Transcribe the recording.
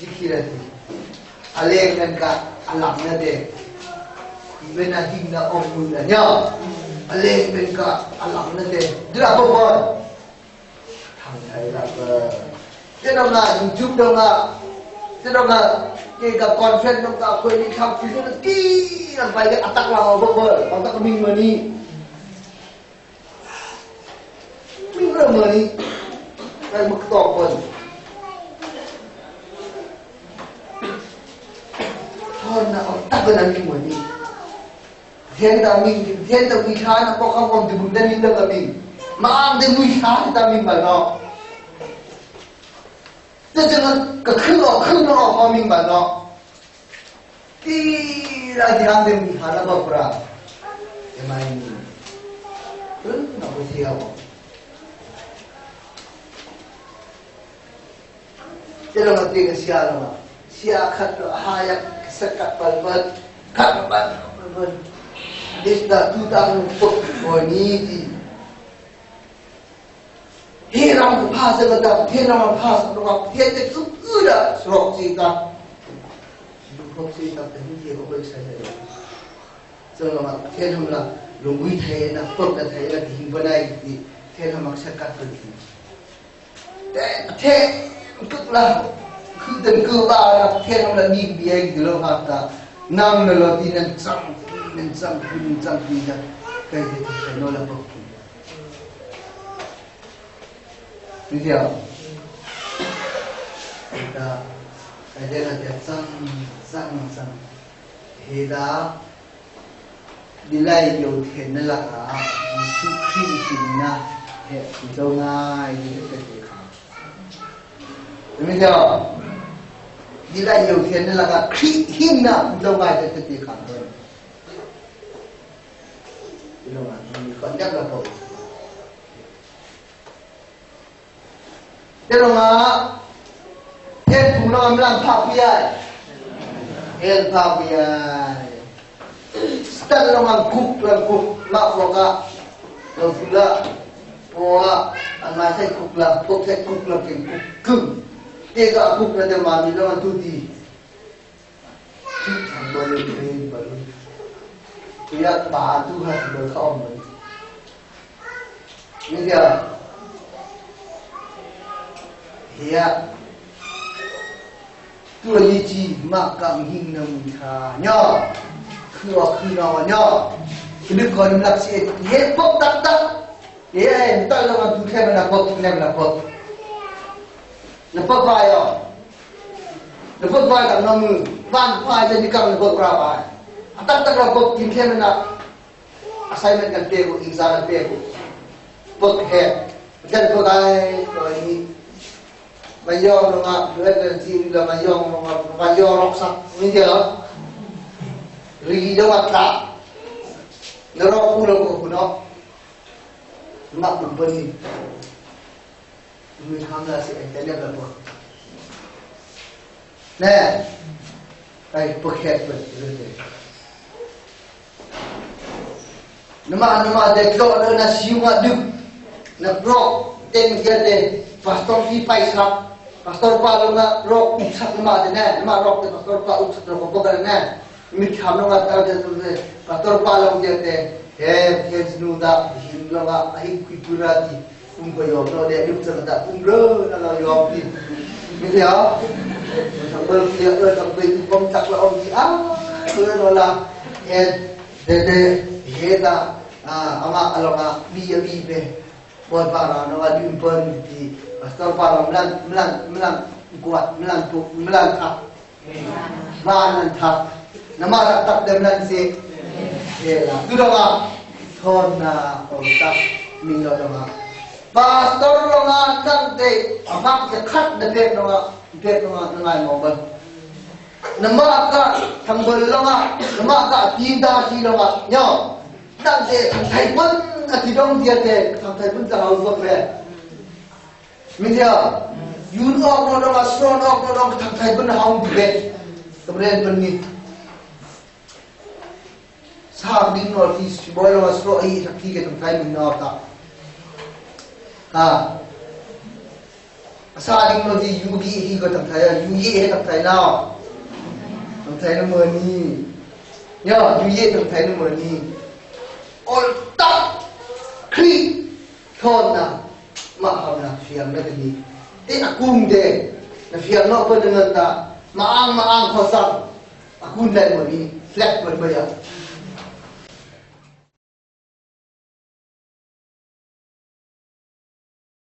dikirati alek dan ka alamnya deh bena hingga omulanya alek dan ka alamnya deh berapa bon thằng thầy là thế đâu là YouTube đâu là thế đâu là cái cả conference đâu cả quên đi thăm thì nó kỹ là phải cái attack vào bơ attack mình mà đi mình rồi mà đi đây mức to quần thôi là ông tắc cái này mình mà đi thiên ta mình khá nó có không còn thì mình đang đi đâu cả mình mà ăn thì mình khá thì ta mình bảo nó thế cho nên cái khứ nó họ mình bảo nó thì là thì ăn thì mình khá là bậc ra cái này nó có theo thế là cái cái xia là xia khát là hai sắc cắt bẩn khát bẩn this là chúng ta phục hồi ní thì thế nào cũng phá sẽ được thế nào mà phá sẽ được thế thì cứ là sọc gì ta sọc gì ta thì như thế có phải sai rồi cho nên là thế nào là dùng quý thế là phục là thế là thì bên này thì thế nào mà sẽ cắt được thế tức là cứ từng cơ ba là thế nào là đi bia từ lâu hạt ta năm là tin nên trăm gì đó cái gì thì nó là phục như thế nào cái đây là cái sang thế đó đi lại nhiều tiền nên là sự khi tình na hệ đâu ngay như thế này đúng không đi lại nhiều tiền nên là cái khi him na đâu ngay cái gì khác hơn đúng không mình còn nhắc là không thế rồi mà thêm phụ nam làm pháp bia thêm pháp bia stan làm cục mặc vào cả rồi phụ là hoa anh mai thấy cục là cái cục cứng cái cục là để mà mình làm tu đi chẳng bao nhiêu thì là bà tu hành được không như thế thì tôi lý trí mà cảm hình nằm thà nhớ khứ nào nhớ cái đứa con lạc sẽ hết bốc tắc thế ta là tu thêm là bốc vai rồi là bốc vai cả năm mươi van vai jadi cầm là bốc ra vai tắc là bốc tìm thêm là assignment kan pego exam kan pego bốc hết cái bốc ai rồi Bayar dengan duit sini lah bayar roksak ni dia lah. Rigi jawab tak, nerok pulang ke kuno, mak berbani. Demi hamla si entahnya berapa. Nah, ay paket betul. Nama deklo na siunga duk, na brok ten gede pastor fi paisap. Pastor pa lo na rock usap nama dene nama rock pastor pa usap ro ko garne mi khamno ga ta de pastor pa lo de he nuda himlo ga ai kuturati ko yo no de nim sa da ro na lo yo pi mi ya sambil dia sampai bom tak la om a lo la de da ama alo ga bi be bo para no ga dim pon di pastor pa melang kuat melang tak manan tak nama tak dengan si ya tu dah thona otak minggu dah pastor longa tante amak dekat depet longa dengan mobil nama ka thambal longa nama ka tinda si longa nyo tante thai pun atidong dia te thai pun tahu apa mình giờ yun ok nó đâu mà strong ok nó đâu thằng thầy vẫn hòng về kemudian benih sao đi nó thì boy nó strong ấy thằng kia thằng thầy mình nó ta asaling no di yugi hi ko tam thaya yugi he tam thai now tam thai no money ya yugi tam thai no money all top kri thon na ma ham na fiam na ni te akung de na fiam no ko dengan ta maang khosa akun dai money flat ber ba ya